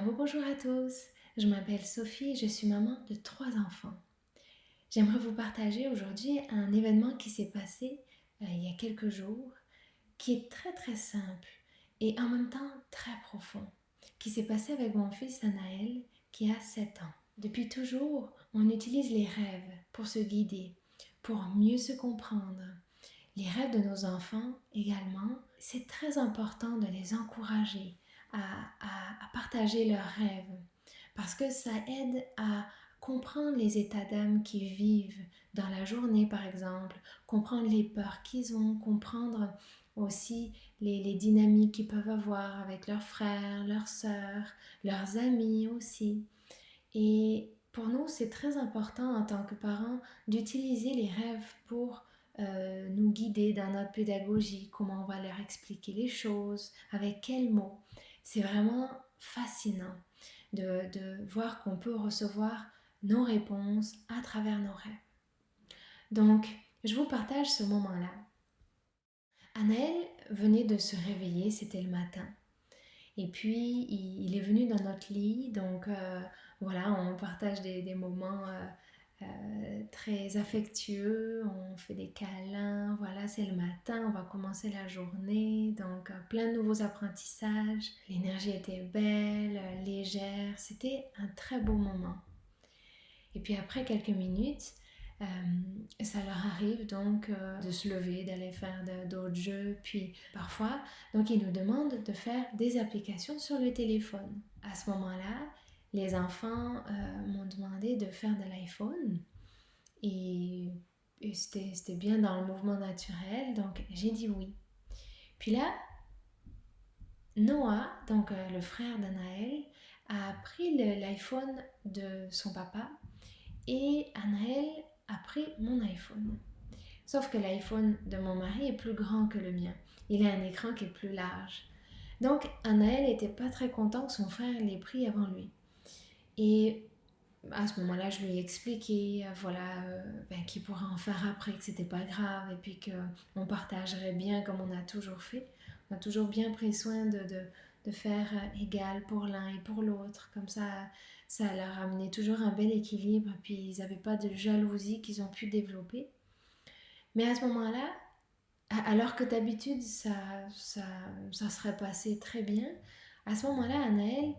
Bonjour à tous, je m'appelle Sophie et je suis maman de 3 enfants. J'aimerais vous partager aujourd'hui un événement qui s'est passé il y a quelques jours, qui est très très simple et en même temps très profond, qui s'est passé avec mon fils Anaël qui a 7 ans. Depuis toujours, on utilise les rêves pour se guider, pour mieux se comprendre. Les rêves de nos enfants également, c'est très important de les encourager à partager leurs rêves parce que ça aide à comprendre les états d'âme qu'ils vivent dans la journée par exemple, comprendre les peurs qu'ils ont, comprendre aussi les dynamiques qu'ils peuvent avoir avec leurs frères, leurs sœurs, leurs amis aussi. Et pour nous, c'est très important en tant que parents d'utiliser les rêves pour nous guider dans notre pédagogie, comment on va leur expliquer les choses, avec quels mots. C'est vraiment fascinant de voir qu'on peut recevoir nos réponses à travers nos rêves. Donc, je vous partage ce moment-là. Anaël venait de se réveiller, c'était le matin. Et puis, il est venu dans notre lit, donc voilà, on partage des moments très affectueux, on fait des câlins, voilà, c'est le matin, on va commencer la journée, donc plein de nouveaux apprentissages. L'énergie était belle, légère, c'était un très beau moment. Et puis après quelques minutes, ça leur arrive donc de se lever, d'aller faire d'autres jeux, puis parfois, donc ils nous demandent de faire des applications sur le téléphone. À ce moment-là, les enfants m'ont demandé de faire de l'iPhone et, c'était bien dans le mouvement naturel, donc j'ai dit oui. Puis là, Noah, donc le frère d'Anaël, a pris l'iPhone de son papa et Anaël a pris mon iPhone. Sauf que l'iPhone de mon mari est plus grand que le mien. Il a un écran qui est plus large. Donc Anaël n'était pas très content que son frère l'ait pris avant lui. Et à ce moment-là, je lui ai expliqué, voilà, qu'il pourrait en faire après, que c'était pas grave, et puis qu'on partagerait bien comme on a toujours fait. On a toujours bien pris soin de faire égal pour l'un et pour l'autre. Comme ça leur a amené toujours un bel équilibre, puis ils n'avaient pas de jalousie qu'ils ont pu développer. Mais à ce moment-là, alors que d'habitude ça serait passé très bien, à ce moment-là, Anaël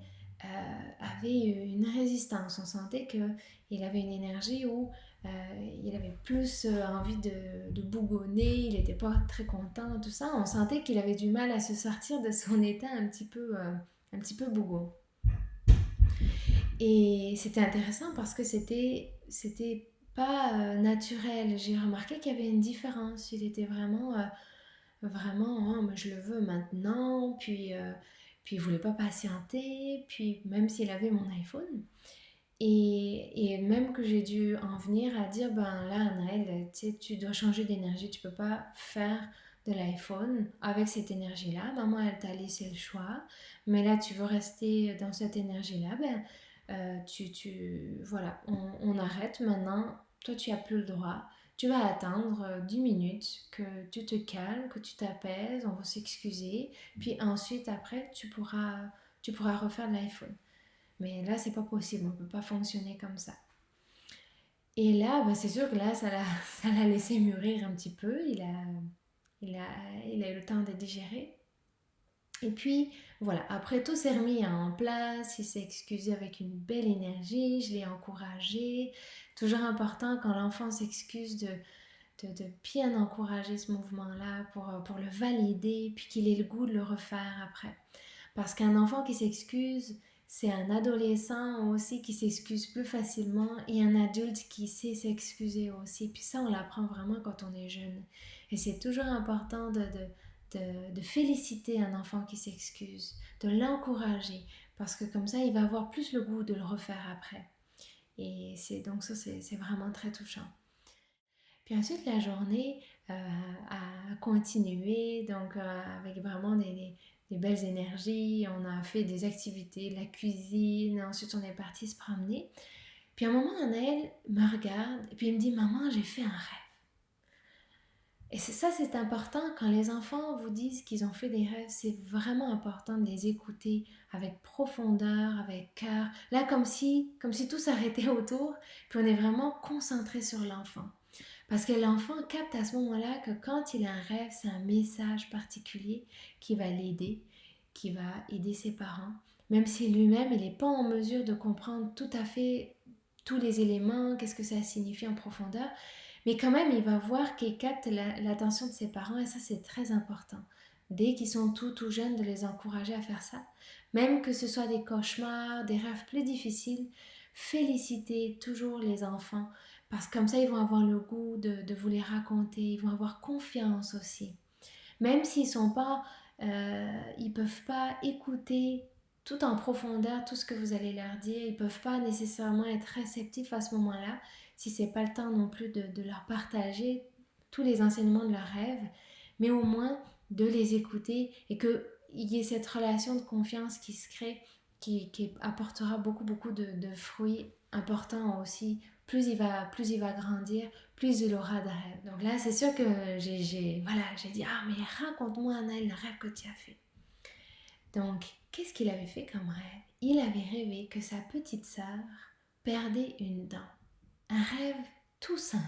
avait une résistance. On sentait qu'il avait une énergie où il avait plus envie de bougonner, il n'était pas très content, tout ça. On sentait qu'il avait du mal à se sortir de son état un petit peu bougon. Et c'était intéressant parce que c'était pas naturel. J'ai remarqué qu'il y avait une différence. Il était vraiment, oh, mais je le veux maintenant, puis il voulait pas patienter, puis même s'il avait mon iPhone. Et même que j'ai dû en venir à dire, ben là, Anaël, tu sais, tu dois changer d'énergie, tu peux pas faire de l'iPhone avec cette énergie-là. Maman, elle t'a laissé le choix, mais là, tu veux rester dans cette énergie-là, ben, voilà, on arrête maintenant, toi, tu as plus le droit. Tu vas attendre 10 minutes que tu te calmes, que tu t'apaises, on va s'excuser, puis ensuite, après, tu pourras refaire de l'iPhone. Mais là, c'est pas possible, on peut pas fonctionner comme ça. Et là, bah, c'est sûr que là, ça l'a laissé mûrir un petit peu. Il a, il a eu le temps de digérer. Et puis, voilà, après tout s'est remis en place, il s'est excusé avec une belle énergie, je l'ai encouragé. Toujours important quand l'enfant s'excuse de bien encourager ce mouvement-là pour le valider, puis qu'il ait le goût de le refaire après. Parce qu'un enfant qui s'excuse, c'est un adolescent aussi qui s'excuse plus facilement et un adulte qui sait s'excuser aussi. Puis ça, on l'apprend vraiment quand on est jeune. Et c'est toujours important de féliciter un enfant qui s'excuse, de l'encourager, parce que comme ça, il va avoir plus le goût de le refaire après. Et donc ça, c'est vraiment très touchant. Puis ensuite, la journée a continué, donc avec vraiment des belles énergies. On a fait des activités, de la cuisine. Ensuite, on est parti se promener. Puis à un moment, Anaël me regarde et puis il me dit, Maman, j'ai fait un rêve. Et c'est important quand les enfants vous disent qu'ils ont fait des rêves, c'est vraiment important de les écouter avec profondeur, avec cœur. Là, comme si tout s'arrêtait autour, puis on est vraiment concentré sur l'enfant. Parce que l'enfant capte à ce moment-là que quand il a un rêve, c'est un message particulier qui va l'aider, qui va aider ses parents, même si lui-même, il n'est pas en mesure de comprendre tout à fait tous les éléments, qu'est-ce que ça signifie en profondeur, mais quand même, il va voir qu'il capte l'attention de ses parents et ça, c'est très important. Dès qu'ils sont tout jeunes, de les encourager à faire ça. Même que ce soit des cauchemars, des rêves plus difficiles, félicitez toujours les enfants parce que comme ça, ils vont avoir le goût de vous les raconter, ils vont avoir confiance aussi. Même s'ils sont pas, ils peuvent pas écouter tout en profondeur tout ce que vous allez leur dire. Ils peuvent pas nécessairement être réceptifs à ce moment-là si c'est pas le temps non plus de leur partager tous les enseignements de leurs rêves, mais au moins de les écouter et qu'il y ait cette relation de confiance qui se crée, qui apportera beaucoup de fruits importants aussi. Plus il va grandir, plus il aura de rêves. Donc là, c'est sûr que j'ai dit, ah, mais raconte-moi, Anaël, le rêve que tu as fait. Donc, qu'est-ce qu'il avait fait comme rêve? Il avait rêvé que sa petite sœur perdait une dent. Un rêve tout simple,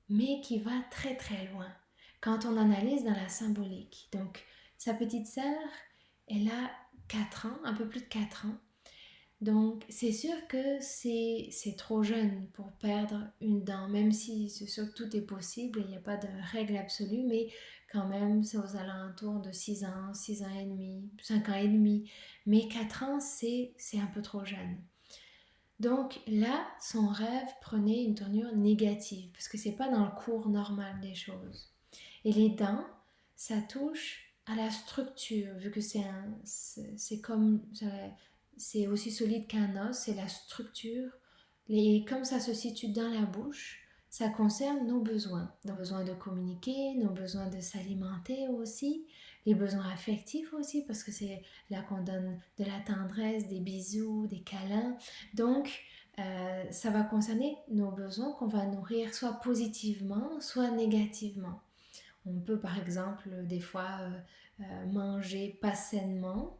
mais qui va très loin quand on analyse dans la symbolique. Donc, sa petite sœur, elle a 4 ans, un peu plus de 4 ans. Donc, c'est sûr que c'est trop jeune pour perdre une dent, même si c'est sûr que tout est possible, il n'y a pas de règle absolue, mais quand même, c'est aux alentours de 6 ans et demi, 5 ans et demi. Mais 4 ans, c'est un peu trop jeune. Donc là, son rêve prenait une tournure négative, parce que c'est pas dans le cours normal des choses. Et les dents, ça touche à la structure, vu que c'est comme, c'est aussi solide qu'un os, c'est la structure. Et comme ça se situe dans la bouche, ça concerne nos besoins. Nos besoins de communiquer, nos besoins de s'alimenter aussi, les besoins affectifs aussi, parce que c'est là qu'on donne de la tendresse, des bisous, des câlins. Donc, ça va concerner nos besoins qu'on va nourrir soit positivement, soit négativement. On peut par exemple des fois manger pas sainement.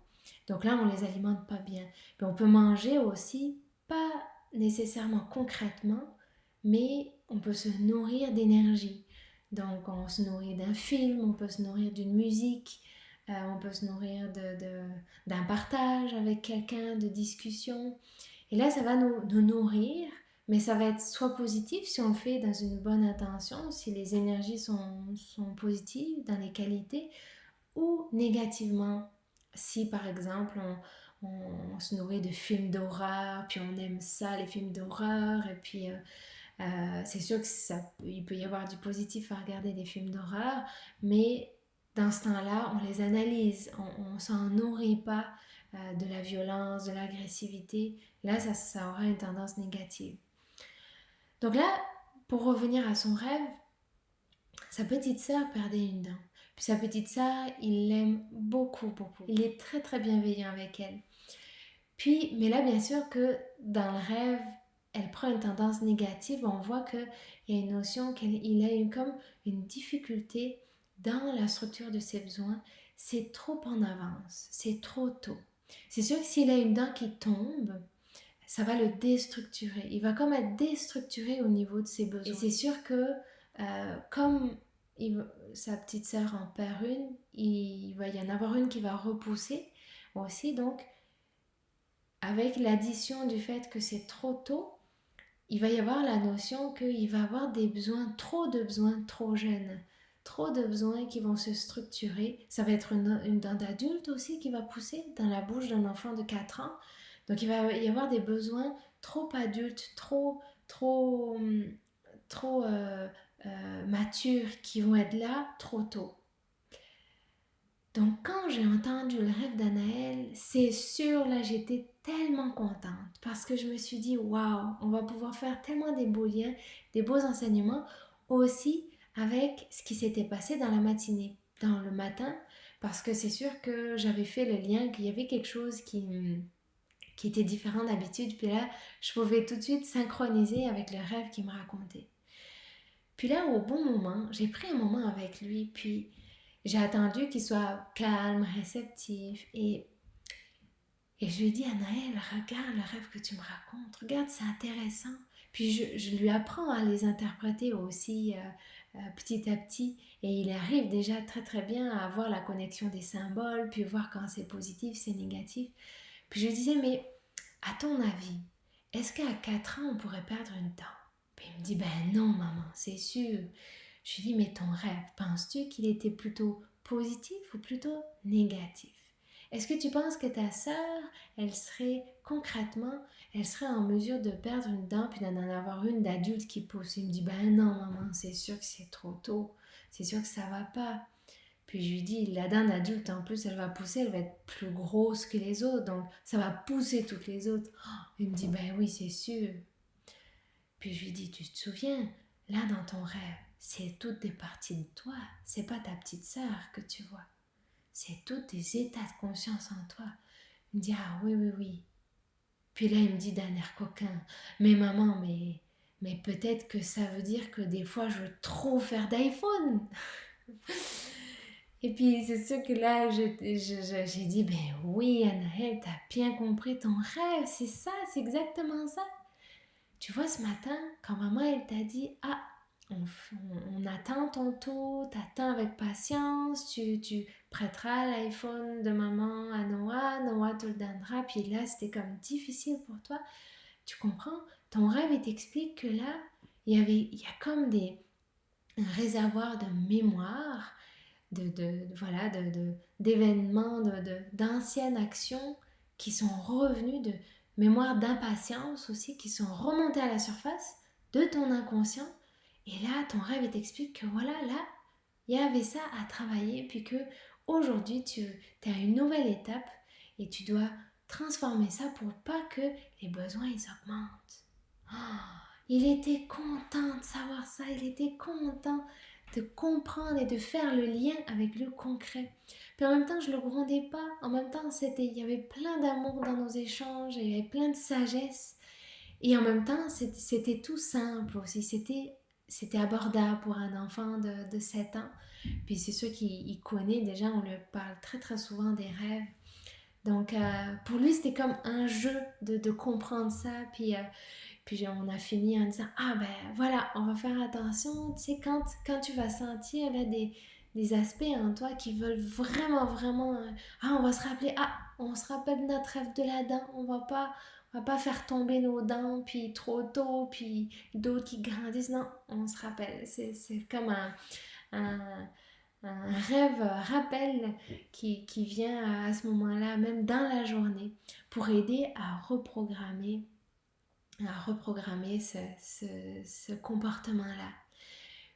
Donc là, on ne les alimente pas bien. Mais on peut manger aussi, pas nécessairement concrètement, mais on peut se nourrir d'énergie. Donc on se nourrit d'un film, on peut se nourrir d'une musique, on peut se nourrir d'un partage avec quelqu'un, de discussion. Et là, ça va nous nourrir, mais ça va être soit positif si on le fait dans une bonne intention, si les énergies sont positives dans les qualités, ou négativement si par exemple on se nourrit de films d'horreur, puis on aime ça, les films d'horreur, et puis c'est sûr il peut y avoir du positif à regarder des films d'horreur, mais dans ce temps-là, on les analyse, on ne s'en nourrit pas de la violence, de l'agressivité. Là, ça aura une tendance négative. Donc là, pour revenir à son rêve, sa petite sœur perdait une dent. Puis sa petite sœur, il l'aime beaucoup. Il est très bienveillant avec elle. Puis, mais là, bien sûr que dans le rêve, elle prend une tendance négative. On voit qu'il y a une notion qu'il a eu comme une difficulté dans la structure de ses besoins. C'est trop en avance, c'est trop tôt. C'est sûr que s'il a une dent qui tombe, ça va le déstructurer. Il va comme être déstructuré au niveau de ses besoins. Et c'est sûr que comme sa petite sœur en perd une, il va y en avoir une qui va repousser aussi. Donc, avec l'addition du fait que c'est trop tôt, il va y avoir la notion qu'il va avoir des besoins trop jeunes. Trop de besoins qui vont se structurer. Ça va être une dent d'adulte aussi qui va pousser dans la bouche d'un enfant de 4 ans. Donc il va y avoir des besoins trop adultes, trop matures qui vont être là trop tôt. Donc quand j'ai entendu le rêve d'Anaël, c'est sûr, là j'étais tellement contente parce que je me suis dit, waouh, on va pouvoir faire tellement des beaux liens, des beaux enseignements aussi avec ce qui s'était passé dans la matinée, dans le matin, parce que c'est sûr que j'avais fait le lien qu'il y avait quelque chose qui était différent d'habitude, puis là je pouvais tout de suite synchroniser avec le rêve qu'il me racontait. Puis là, au bon moment, j'ai pris un moment avec lui, puis j'ai attendu qu'il soit calme, réceptif, et je lui ai dit, Anaël, regarde le rêve que tu me racontes, regarde, c'est intéressant. Puis je lui apprends à les interpréter aussi petit à petit. Et il arrive déjà très très bien à voir la connexion des symboles, puis voir quand c'est positif, c'est négatif. Puis je lui disais, mais à ton avis, est-ce qu'à 4 ans, on pourrait perdre une dent? Puis il me dit, ben non, maman, c'est sûr. Je lui dis, mais ton rêve, penses-tu qu'il était plutôt positif ou plutôt négatif? Est-ce que tu penses que ta sœur, elle serait concrètement, elle serait en mesure de perdre une dent puis d'en avoir une d'adulte qui pousse? Il me dit, ben non, maman, c'est sûr que c'est trop tôt. C'est sûr que ça va pas. Puis je lui dis, la dent d'adulte, en plus, elle va pousser, elle va être plus grosse que les autres, donc ça va pousser toutes les autres. Oh, il me dit, ben oui, c'est sûr. Puis je lui dis, tu te souviens, là dans ton rêve, c'est toutes des parties de toi, c'est pas ta petite sœur que tu vois, c'est tous tes états de conscience en toi. Il me dit, ah oui, oui, oui. Puis là, il me dit d'un air coquin, mais maman, mais peut-être que ça veut dire que des fois, je veux trop faire d'iPhone. Et puis c'est sûr que là, j'ai dit, ben oui, Anaël, t'as bien compris ton rêve, c'est ça, c'est exactement ça. Tu vois, ce matin, quand maman, elle t'a dit, ah, on attend ton tour, t'attends avec patience, tu prêteras l'iPhone de maman à Noah, Noah te le donnera, puis là, c'était comme difficile pour toi. Tu comprends? Ton rêve, il t'explique que là, il y a comme un réservoir de mémoire, voilà, d'événements, d'anciennes actions qui sont revenues, de mémoire d'impatience aussi, qui sont remontées à la surface de ton inconscient. Et là, ton rêve il t'explique que voilà, là, il y avait ça à travailler, puis que aujourd'hui, tu es à une nouvelle étape et tu dois transformer ça pour pas que les besoins ils augmentent. Oh, il était content de savoir ça, il était content de comprendre et de faire le lien avec le concret. Puis en même temps, je le grondais pas. En même temps, il y avait plein d'amour dans nos échanges, il y avait plein de sagesse. Et en même temps, c'était tout simple aussi. C'était abordable pour un enfant de 7 ans. Puis c'est sûr qu'il connaît déjà, on lui parle très très souvent des rêves. Donc pour lui, c'était comme un jeu de comprendre ça. Puis on a fini en disant, ah ben voilà, on va faire attention, tu sais, quand tu vas sentir là, des aspects en toi qui veulent vraiment, vraiment, ah on va se rappeler, ah on se rappelle de notre rêve de la dent, on va pas faire tomber nos dents, puis trop tôt, puis d'autres qui grandissent, non, on se rappelle, c'est comme un, un rêve rappel qui vient à ce moment-là, même dans la journée, pour aider à reprogrammer ce comportement-là.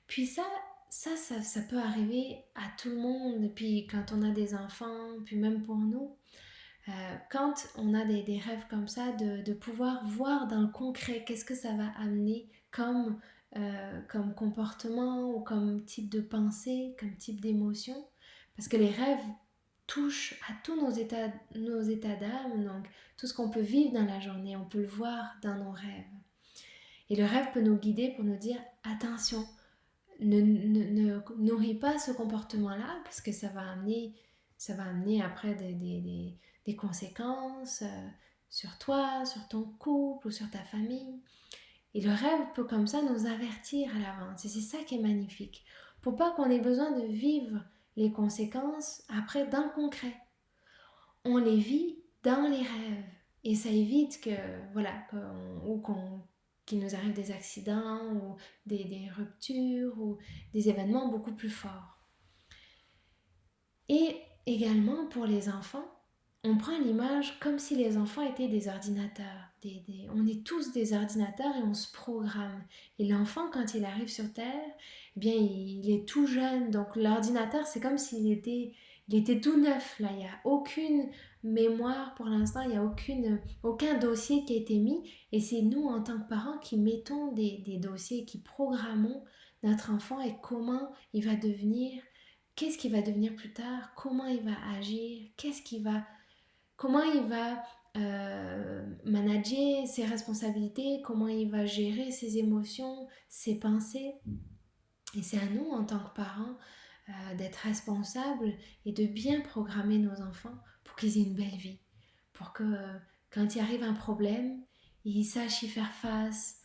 Puis ça peut arriver à tout le monde, puis quand on a des enfants, puis même pour nous, quand on a des rêves comme ça, de pouvoir voir dans le concret qu'est-ce que ça va amener comme comportement ou comme type de pensée, comme type d'émotion. Parce que les rêves touchent à tous nos états d'âme, donc tout ce qu'on peut vivre dans la journée, on peut le voir dans nos rêves. Et le rêve peut nous guider pour nous dire attention, ne nourris pas ce comportement-là parce que ça va amener après des conséquences sur toi, sur ton couple ou sur ta famille. Et le rêve peut comme ça nous avertir à l'avance. Et c'est ça qui est magnifique. Pour pas qu'on ait besoin de vivre les conséquences après dans le concret. On les vit dans les rêves. Et ça évite que, voilà, qu'il nous arrive des accidents ou des ruptures ou des événements beaucoup plus forts. Et également pour les enfants, on prend l'image comme si les enfants étaient des ordinateurs. On est tous des ordinateurs et on se programme. Et l'enfant, quand il arrive sur Terre, eh bien, il est tout jeune. Donc l'ordinateur, c'est comme s'il était, il était tout neuf. Là, il n'y a aucune mémoire pour l'instant, il n'y a aucun dossier qui a été mis. Et c'est nous, en tant que parents, qui mettons des dossiers, qui programmons notre enfant et comment il va devenir, qu'est-ce qu'il va devenir plus tard, comment il va agir, comment il va manager ses responsabilités, comment il va gérer ses émotions, ses pensées. Et c'est à nous, en tant que parents, d'être responsables et de bien programmer nos enfants pour qu'ils aient une belle vie. Pour que quand il arrive un problème, ils sachent y faire face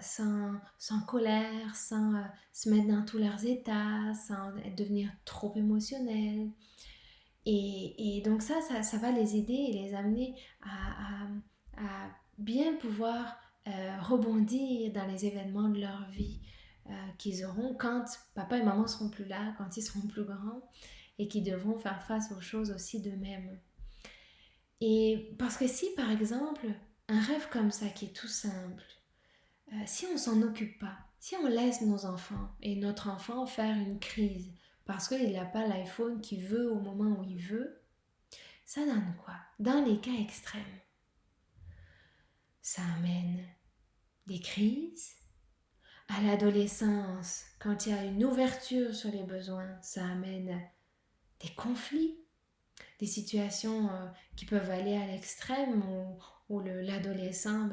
sans colère, sans se mettre dans tous leurs états, sans devenir trop émotionnels. Et donc ça va les aider et les amener à bien pouvoir rebondir dans les événements de leur vie qu'ils auront quand papa et maman seront plus là, quand ils seront plus grands et qu'ils devront faire face aux choses aussi d'eux-mêmes. Et parce que si par exemple, un rêve comme ça qui est tout simple, si on s'en occupe pas, si on laisse nos enfants et notre enfant faire une crise parce qu'il n'a pas l'iPhone qu'il veut au moment où il veut, ça donne quoi? Dans les cas extrêmes, ça amène des crises. À l'adolescence, quand il y a une ouverture sur les besoins, ça amène des conflits, des situations qui peuvent aller à l'extrême où l'adolescent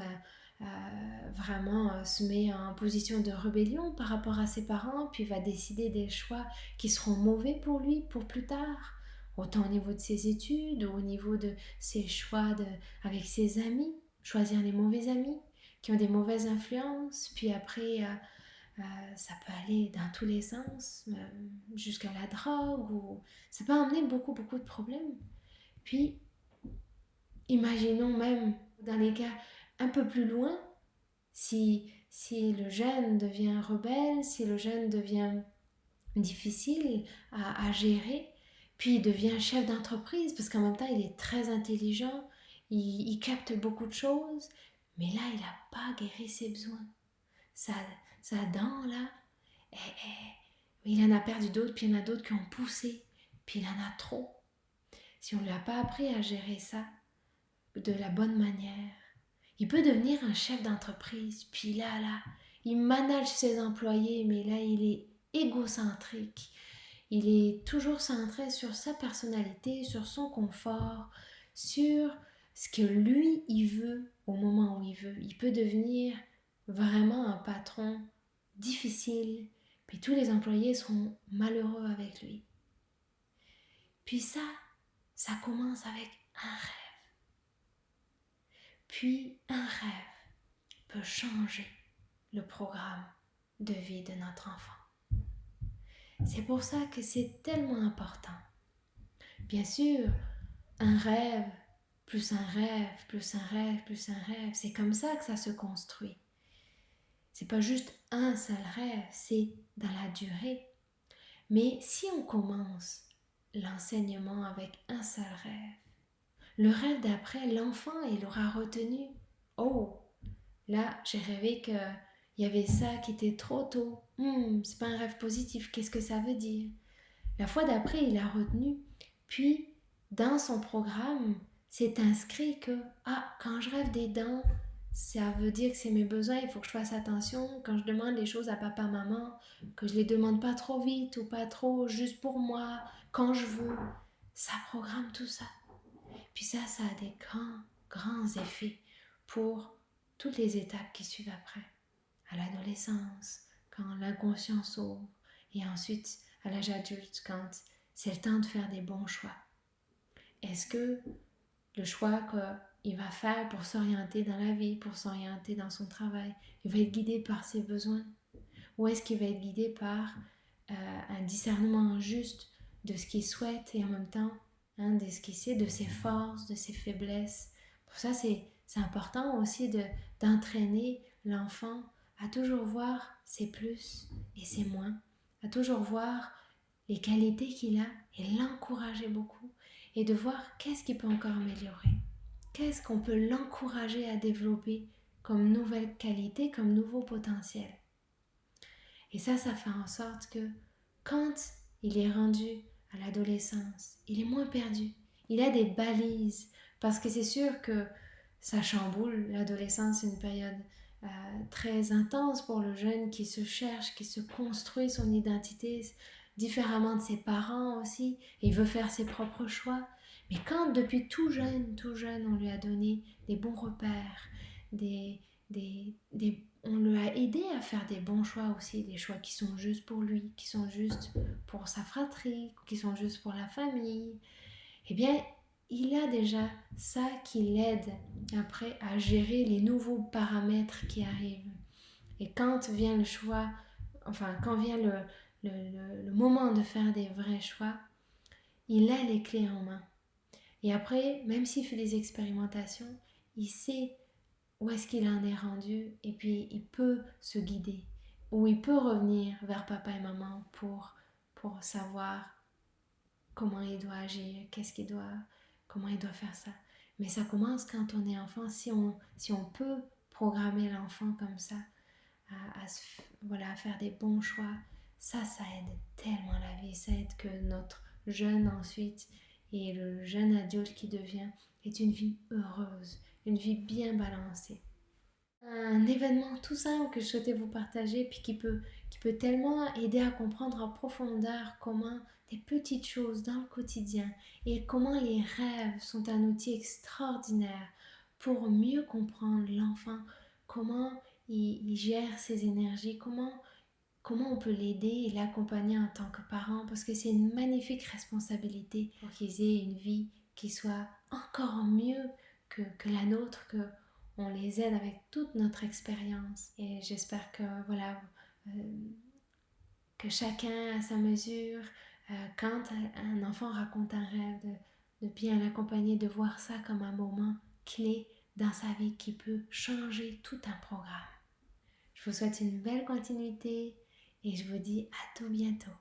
vraiment se met en position de rébellion par rapport à ses parents, puis va décider des choix qui seront mauvais pour lui, pour plus tard, autant au niveau de ses études ou au niveau de ses choix avec ses amis, choisir les mauvais amis qui ont des mauvaises influences, puis après ça peut aller dans tous les sens, jusqu'à la drogue, ou ça peut amener beaucoup de problèmes. Puis, imaginons même dans les cas un peu plus loin, si le jeune devient rebelle, si le jeune devient difficile à gérer, puis il devient chef d'entreprise, parce qu'en même temps, il est très intelligent, il capte beaucoup de choses, mais là, il n'a pas guéri ses besoins. Sa dent, là, il en a perdu d'autres, puis il y en a d'autres qui ont poussé, puis il en a trop. Si on ne lui a pas appris à gérer ça de la bonne manière, il peut devenir un chef d'entreprise, puis là, il manage ses employés, mais là, il est égocentrique. Il est toujours centré sur sa personnalité, sur son confort, sur ce que lui, il veut au moment où il veut. Il peut devenir vraiment un patron difficile, puis tous les employés seront malheureux avec lui. Puis ça commence avec un rêve. Puis un rêve peut changer le programme de vie de notre enfant. C'est pour ça que c'est tellement important. Bien sûr, un rêve, plus un rêve, plus un rêve, plus un rêve, c'est comme ça que ça se construit. C'est pas juste un seul rêve, c'est dans la durée. Mais si on commence l'enseignement avec un seul rêve, le rêve d'après, l'enfant, il aura retenu. Oh, là, j'ai rêvé qu'il y avait ça qui était trop tôt. C'est pas un rêve positif, qu'est-ce que ça veut dire? La fois d'après, il a retenu. Puis, dans son programme, c'est inscrit que, quand je rêve des dents, ça veut dire que c'est mes besoins, il faut que je fasse attention. Quand je demande les choses à papa, maman, que je les demande pas trop vite ou pas trop, juste pour moi, quand je veux. Ça programme tout ça. Puis ça a des grands effets pour toutes les étapes qui suivent après. À l'adolescence, quand l'inconscient s'ouvre, et ensuite à l'âge adulte, quand c'est le temps de faire des bons choix. Est-ce que le choix qu'il va faire pour s'orienter dans la vie, pour s'orienter dans son travail, il va être guidé par ses besoins? Ou est-ce qu'il va être guidé par un discernement juste de ce qu'il souhaite et en même temps de ce qu'il sait, de ses forces, de ses faiblesses? Pour ça, c'est important aussi d'entraîner l'enfant à toujours voir ses plus et ses moins, à toujours voir les qualités qu'il a et l'encourager beaucoup et de voir qu'est-ce qu'il peut encore améliorer, qu'est-ce qu'on peut l'encourager à développer comme nouvelle qualité, comme nouveau potentiel. Et ça fait en sorte que quand il est rendu à l'adolescence, il est moins perdu, il a des balises, parce que c'est sûr que ça chamboule. L'adolescence, c'est une période très intense pour le jeune qui se cherche, qui se construit son identité différemment de ses parents aussi, et il veut faire ses propres choix. Mais quand depuis tout jeune, on lui a donné des bons repères, des on l'a aidé à faire des bons choix aussi, des choix qui sont justes pour lui, qui sont justes pour sa fratrie, qui sont justes pour la famille. Eh bien, il a déjà ça qui l'aide après à gérer les nouveaux paramètres qui arrivent. Et quand vient le choix, enfin, quand vient le moment de faire des vrais choix, il a les clés en main. Et après, même s'il fait des expérimentations, il sait où est-ce qu'il en est rendu et puis il peut se guider. Ou il peut revenir vers papa et maman pour savoir comment il doit agir, comment il doit faire ça. Mais ça commence quand on est enfant. Si on peut programmer l'enfant comme ça, à faire des bons choix, ça aide tellement la vie. Ça aide que notre jeune ensuite et le jeune adulte qui devient est une vie heureuse, une vie bien balancée. Un événement tout simple que je souhaitais vous partager puis qui peut tellement aider à comprendre en profondeur comment des petites choses dans le quotidien et comment les rêves sont un outil extraordinaire pour mieux comprendre l'enfant, comment il gère ses énergies, comment on peut l'aider et l'accompagner en tant que parent parce que c'est une magnifique responsabilité pour qu'ils aient une vie qui soit encore mieux que la nôtre, que on les aide avec toute notre expérience. Et j'espère que voilà, euh, que chacun à sa mesure, quand un enfant raconte un rêve, de bien l'accompagner, de voir ça comme un moment clé dans sa vie qui peut changer tout un programme. Je vous souhaite une belle continuité et je vous dis à tout bientôt.